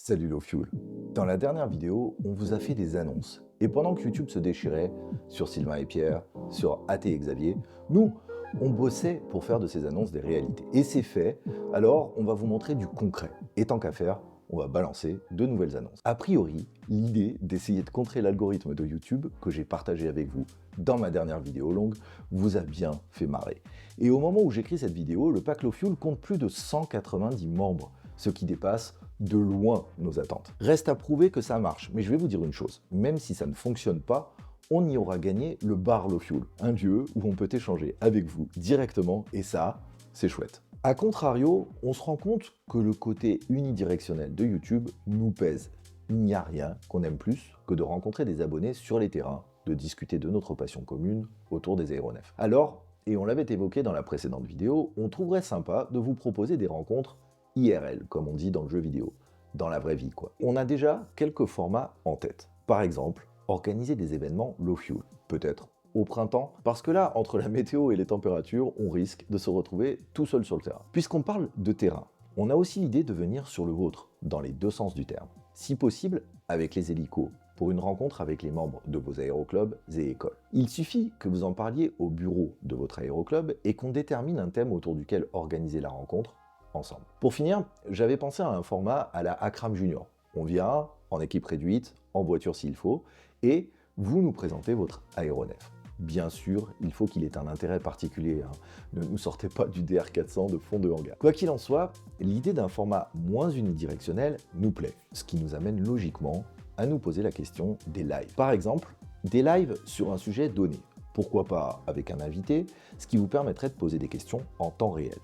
Salut Lowfuel. Dans la dernière vidéo, on vous a fait des annonces. Et pendant que YouTube se déchirait sur Sylvain et Pierre, sur AT et Xavier, nous, on bossait pour faire de ces annonces des réalités. Et c'est fait, alors on va vous montrer du concret. Et tant qu'à faire, on va balancer de nouvelles annonces. A priori, l'idée d'essayer de contrer l'algorithme de YouTube que j'ai partagé avec vous dans ma dernière vidéo longue vous a bien fait marrer. Et au moment où j'écris cette vidéo, le pack Lowfuel compte plus de 190 membres, ce qui dépasse de loin nos attentes. Reste à prouver que ça marche, mais je vais vous dire une chose, même si ça ne fonctionne pas, on y aura gagné le bar Lowfuel, un lieu où on peut échanger avec vous directement, et ça, c'est chouette. A contrario, on se rend compte que le côté unidirectionnel de YouTube nous pèse. Il n'y a rien qu'on aime plus que de rencontrer des abonnés sur les terrains, de discuter de notre passion commune autour des aéronefs. Alors, et on l'avait évoqué dans la précédente vidéo, on trouverait sympa de vous proposer des rencontres IRL, comme on dit dans le jeu vidéo, dans la vraie vie quoi. On a déjà quelques formats en tête. Par exemple, organiser des événements Lowfuel, peut-être au printemps, parce que là, entre la météo et les températures, on risque de se retrouver tout seul sur le terrain. Puisqu'on parle de terrain, on a aussi l'idée de venir sur le vôtre, dans les deux sens du terme. Si possible, avec les hélicos, pour une rencontre avec les membres de vos aéroclubs et écoles. Il suffit que vous en parliez au bureau de votre aéroclub et qu'on détermine un thème autour duquel organiser la rencontre ensemble. Pour finir, j'avais pensé à un format à la Akram Junior. On vient en équipe réduite, en voiture s'il faut, et vous nous présentez votre aéronef. Bien sûr, il faut qu'il ait un intérêt particulier, hein. Ne nous sortez pas du DR400 de fond de hangar. Quoi qu'il en soit, l'idée d'un format moins unidirectionnel nous plaît, ce qui nous amène logiquement à nous poser la question des lives. Par exemple, des lives sur un sujet donné. Pourquoi pas avec un invité, ce qui vous permettrait de poser des questions en temps réel.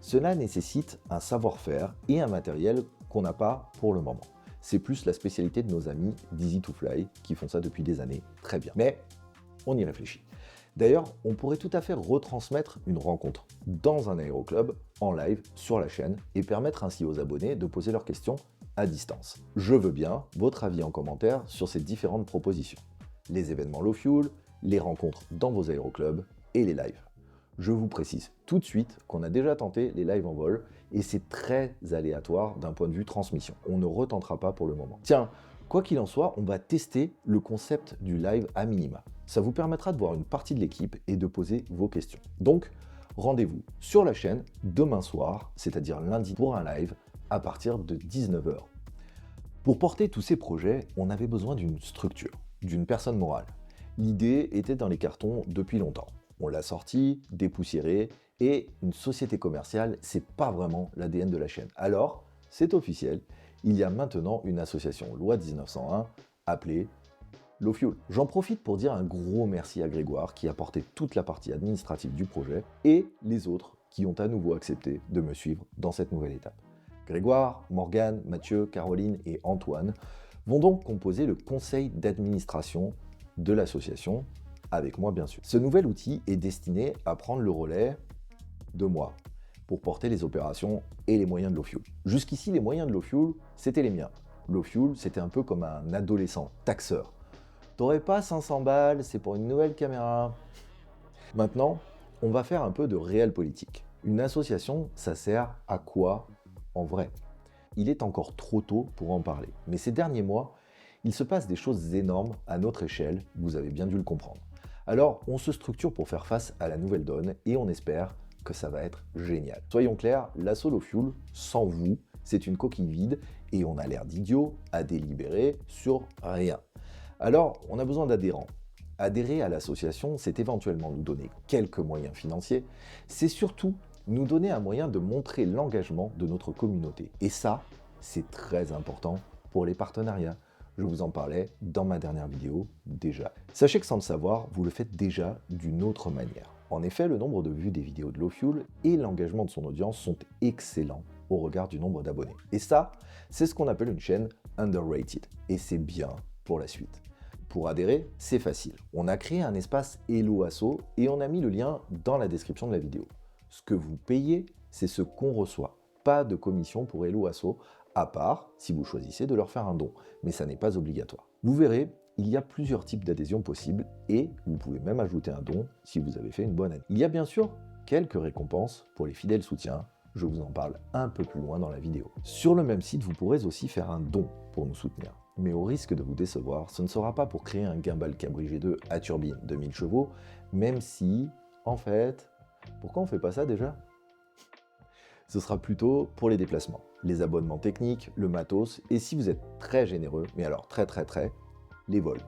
Cela nécessite un savoir-faire et un matériel qu'on n'a pas pour le moment. C'est plus la spécialité de nos amis d'Easy2Fly qui font ça depuis des années très bien. Mais on y réfléchit. D'ailleurs, on pourrait tout à fait retransmettre une rencontre dans un aéroclub en live sur la chaîne et permettre ainsi aux abonnés de poser leurs questions à distance. Je veux bien votre avis en commentaire sur ces différentes propositions. Les événements Lowfuel, les rencontres dans vos aéroclubs et les lives. Je vous précise tout de suite qu'on a déjà tenté les lives en vol et c'est très aléatoire d'un point de vue transmission. On ne retentera pas pour le moment. Tiens, quoi qu'il en soit, on va tester le concept du live à minima. Ça vous permettra de voir une partie de l'équipe et de poser vos questions. Donc, rendez-vous sur la chaîne demain soir, c'est-à-dire lundi pour un live à partir de 19 h. Pour porter tous ces projets, on avait besoin d'une structure, d'une personne morale. L'idée était dans les cartons depuis longtemps. On l'a sorti, dépoussiéré, et une société commerciale, c'est pas vraiment l'ADN de la chaîne. Alors, c'est officiel, il y a maintenant une association loi 1901 appelée Lowfuel. J'en profite pour dire un gros merci à Grégoire qui a porté toute la partie administrative du projet et les autres qui ont à nouveau accepté de me suivre dans cette nouvelle étape. Grégoire, Morgane, Mathieu, Caroline et Antoine vont donc composer le conseil d'administration de l'association, avec moi bien sûr. Ce nouvel outil est destiné à prendre le relais de moi, pour porter les opérations et les moyens de Lowfuel. Jusqu'ici, les moyens de Lowfuel, c'était les miens. Lowfuel, c'était un peu comme un adolescent taxeur. T'aurais pas 500 balles, c'est pour une nouvelle caméra. Maintenant, on va faire un peu de réel politique. Une association, ça sert à quoi en vrai? Il est encore trop tôt pour en parler, mais ces derniers mois, il se passe des choses énormes à notre échelle, vous avez bien dû le comprendre. Alors, on se structure pour faire face à la nouvelle donne et on espère que ça va être génial. Soyons clairs, l'asso Lowfuel, sans vous, c'est une coquille vide et on a l'air d'idiot à délibérer sur rien. Alors, on a besoin d'adhérents. Adhérer à l'association, c'est éventuellement nous donner quelques moyens financiers, c'est surtout nous donner un moyen de montrer l'engagement de notre communauté. Et ça, c'est très important pour les partenariats. Je vous en parlais dans ma dernière vidéo déjà. Sachez que sans le savoir, vous le faites déjà d'une autre manière. En effet, le nombre de vues des vidéos de Lowfuel et l'engagement de son audience sont excellents au regard du nombre d'abonnés. Et ça, c'est ce qu'on appelle une chaîne underrated. Et c'est bien pour la suite. Pour adhérer, c'est facile. On a créé un espace Hello Asso et on a mis le lien dans la description de la vidéo. Ce que vous payez, c'est ce qu'on reçoit. Pas de commission pour Hello Asso, à part si vous choisissez de leur faire un don, mais ça n'est pas obligatoire. Vous verrez, il y a plusieurs types d'adhésion possibles et vous pouvez même ajouter un don si vous avez fait une bonne année. Il y a bien sûr quelques récompenses pour les fidèles soutiens, je vous en parle un peu plus loin dans la vidéo. Sur le même site, vous pourrez aussi faire un don pour nous soutenir. Mais au risque de vous décevoir, ce ne sera pas pour créer un gimbal Cabri G2 à turbine de 1000 chevaux, même si, en fait, pourquoi on fait pas ça déjà? Ce sera plutôt pour les déplacements, les abonnements techniques, le matos, et si vous êtes très généreux, mais alors très, les vols.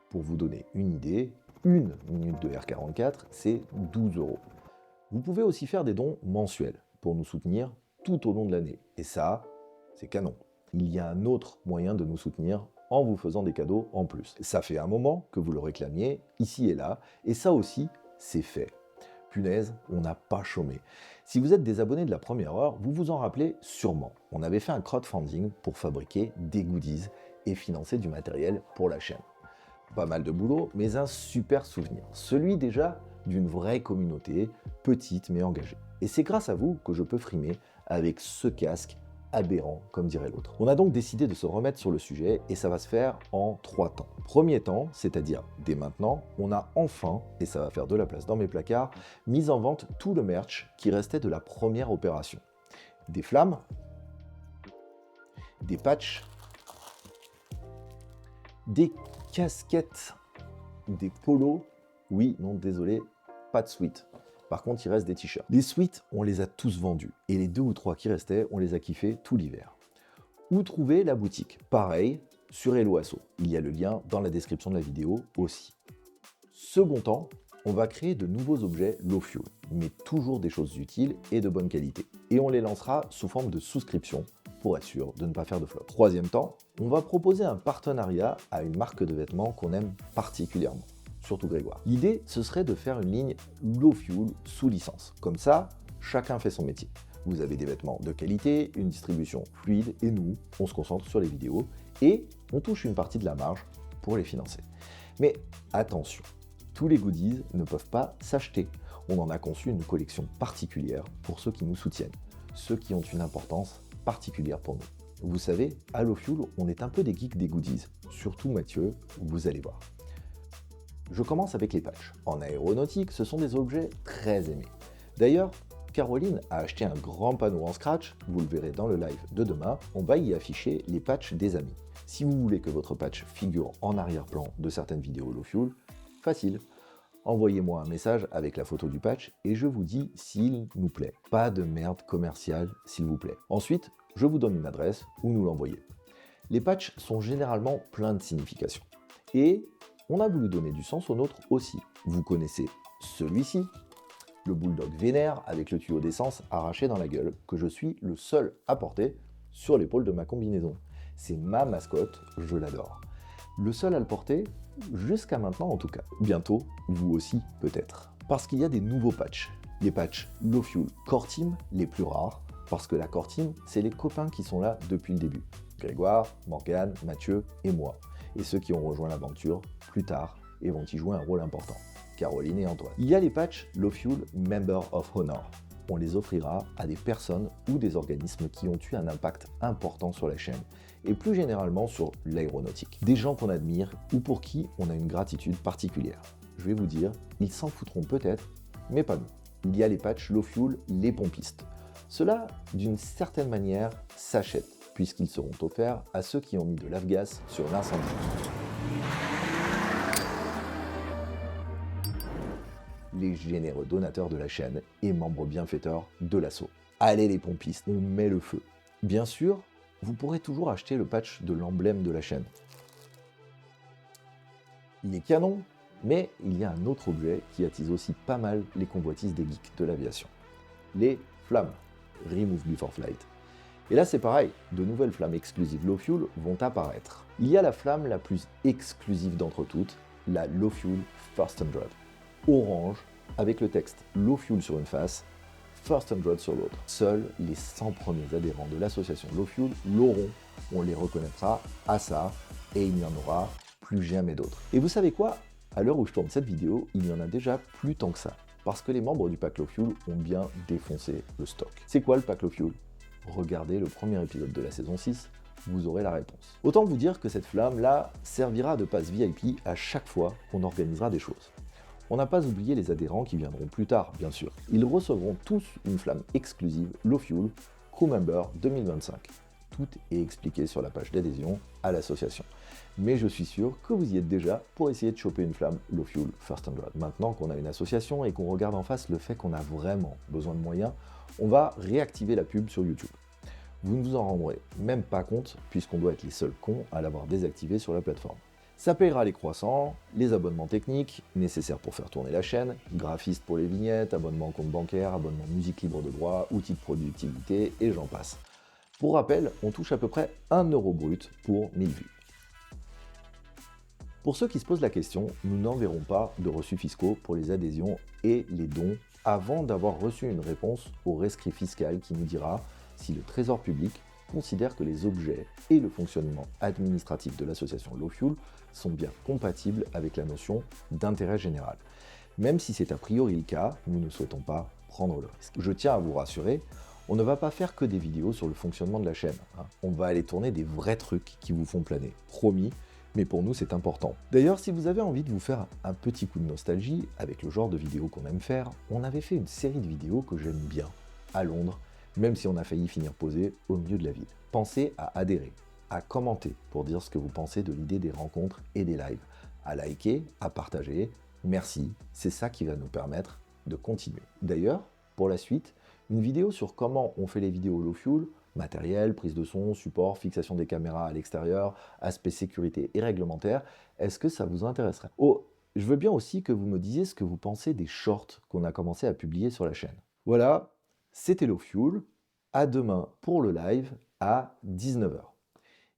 Pour vous donner une idée, une minute de R44, c'est 12 €. Vous pouvez aussi faire des dons mensuels pour nous soutenir tout au long de l'année. Et ça, c'est canon. Il y a un autre moyen de nous soutenir en vous faisant des cadeaux en plus. Ça fait un moment que vous le réclamiez, ici et là, et ça aussi, c'est fait. Punaise, on n'a pas chômé. Si vous êtes des abonnés de la première heure, vous vous en rappelez sûrement. On avait fait un crowdfunding pour fabriquer des goodies et financer du matériel pour la chaîne. Pas mal de boulot, mais un super souvenir. Celui déjà d'une vraie communauté, petite mais engagée. Et c'est grâce à vous que je peux frimer avec ce casque aberrant, comme dirait l'autre. On a donc décidé de se remettre sur le sujet et ça va se faire en 3 temps. Premier temps, c'est-à-dire dès maintenant, on a enfin, et ça va faire de la place dans mes placards, mis en vente tout le merch qui restait de la première opération. Des flammes, des patchs, des casquettes, des polos, oui, non, désolé, pas de sweat. Par contre, il reste des t-shirts. Les sweats, on les a tous vendus. Et les 2 ou 3 qui restaient, on les a kiffés tout l'hiver. Où trouver la boutique? Pareil, sur Hello Asso. Il y a le lien dans la description de la vidéo aussi. Second temps, on va créer de nouveaux objets low fuel, mais toujours des choses utiles et de bonne qualité. Et on les lancera sous forme de souscription pour être sûr de ne pas faire de flop. Troisième temps, on va proposer un partenariat à une marque de vêtements qu'on aime particulièrement. Surtout Grégoire. L'idée, ce serait de faire une ligne low fuel sous licence. Comme ça, chacun fait son métier. Vous avez des vêtements de qualité, une distribution fluide, et nous, on se concentre sur les vidéos et on touche une partie de la marge pour les financer. Mais attention, tous les goodies ne peuvent pas s'acheter. On en a conçu une collection particulière pour ceux qui nous soutiennent, ceux qui ont une importance particulière pour nous. Vous savez, à Low Fuel, on est un peu des geeks des goodies, surtout Mathieu, vous allez voir. Je commence avec les patchs. En aéronautique, ce sont des objets très aimés. D'ailleurs, Caroline a acheté un grand panneau en scratch, vous le verrez dans le live de demain, on va y afficher les patchs des amis. Si vous voulez que votre patch figure en arrière-plan de certaines vidéos Low Fuel, facile. Envoyez-moi un message avec la photo du patch et je vous dis s'il nous plaît. Pas de merde commerciale, s'il vous plaît. Ensuite, je vous donne une adresse où nous l'envoyer. Les patchs sont généralement pleins de significations. Et on a voulu donner du sens au nôtre aussi. Vous connaissez celui-ci, le bulldog vénère avec le tuyau d'essence arraché dans la gueule, que je suis le seul à porter sur l'épaule de ma combinaison. C'est ma mascotte, je l'adore. Le seul à le porter, jusqu'à maintenant en tout cas. Bientôt, vous aussi peut-être. Parce qu'il y a des nouveaux patchs. Les patchs Low Fuel Core Team, les plus rares, parce que la Core Team, c'est les copains qui sont là depuis le début. Grégoire, Morgane, Mathieu et moi. Et ceux qui ont rejoint l'aventure plus tard et vont y jouer un rôle important. Caroline et Antoine. Il y a les patchs Low Fuel Member of Honor. On les offrira à des personnes ou des organismes qui ont eu un impact important sur la chaîne et plus généralement sur l'aéronautique. Des gens qu'on admire ou pour qui on a une gratitude particulière. Je vais vous dire, ils s'en foutront peut-être, mais pas nous. Il y a les patchs Low Fuel les pompistes. Cela, d'une certaine manière, s'achète puisqu'ils seront offerts à ceux qui ont mis de l'avgas sur l'incendie. Les généreux donateurs de la chaîne et membres bienfaiteurs de l'assaut. Allez les pompistes, on met le feu. Bien sûr, vous pourrez toujours acheter le patch de l'emblème de la chaîne. Il est canon, mais il y a un autre objet qui attise aussi pas mal les convoitises des geeks de l'aviation. Les flammes, Remove Before Flight. Et là c'est pareil, de nouvelles flammes exclusives Low Fuel vont apparaître. Il y a la flamme la plus exclusive d'entre toutes, la Low Fuel First 100. Orange, avec le texte Low Fuel sur une face, First 100 sur l'autre. Seuls les 100 premiers adhérents de l'association Low Fuel l'auront. On les reconnaîtra à ça, et il n'y en aura plus jamais d'autres. Et vous savez quoi? À l'heure où je tourne cette vidéo, il n'y en a déjà plus tant que ça. Parce que les membres du pack Low Fuel ont bien défoncé le stock. C'est quoi le pack Low Fuel? Regardez le premier épisode de la saison 6, vous aurez la réponse. Autant vous dire que cette flamme-là servira de passe VIP à chaque fois qu'on organisera des choses. On n'a pas oublié les adhérents qui viendront plus tard, bien sûr. Ils recevront tous une flamme exclusive Low Fuel Crew Member 2025. Tout est expliqué sur la page d'adhésion à l'association. Mais je suis sûr que vous y êtes déjà pour essayer de choper une flamme Low Fuel First 100. Maintenant qu'on a une association et qu'on regarde en face le fait qu'on a vraiment besoin de moyens, on va réactiver la pub sur YouTube. Vous ne vous en rendrez même pas compte puisqu'on doit être les seuls cons à l'avoir désactivé sur la plateforme. Ça payera les croissants, les abonnements techniques nécessaires pour faire tourner la chaîne, graphiste pour les vignettes, abonnement compte bancaire, abonnement musique libre de droit, outils de productivité et j'en passe. Pour rappel, on touche à peu près 1 euro brut pour 1000 vues. Pour ceux qui se posent la question, nous n'enverrons pas de reçus fiscaux pour les adhésions et les dons avant d'avoir reçu une réponse au rescrit fiscal qui nous dira si le Trésor public considère que les objets et le fonctionnement administratif de l'association Low Fuel sont bien compatibles avec la notion d'intérêt général. Même si c'est a priori le cas, nous ne souhaitons pas prendre le risque. Je tiens à vous rassurer, on ne va pas faire que des vidéos sur le fonctionnement de la chaîne. On va aller tourner des vrais trucs qui vous font planer. Promis, mais pour nous c'est important. D'ailleurs, si vous avez envie de vous faire un petit coup de nostalgie avec le genre de vidéos qu'on aime faire, on avait fait une série de vidéos que j'aime bien, à Londres, même si on a failli finir posé au milieu de la ville. Pensez à adhérer, à commenter pour dire ce que vous pensez de l'idée des rencontres et des lives, à liker, à partager. Merci, c'est ça qui va nous permettre de continuer. D'ailleurs, pour la suite, une vidéo sur comment on fait les vidéos Low Fuel, matériel, prise de son, support, fixation des caméras à l'extérieur, aspect sécurité et réglementaire, est-ce que ça vous intéresserait? Oh, je veux bien aussi que vous me disiez ce que vous pensez des shorts qu'on a commencé à publier sur la chaîne. Voilà, c'était Low Fuel. À demain pour le live à 19 h.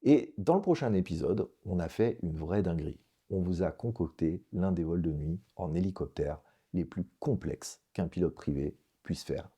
Et dans le prochain épisode, on a fait une vraie dinguerie. On vous a concocté l'un des vols de nuit en hélicoptère les plus complexes qu'un pilote privé puisse faire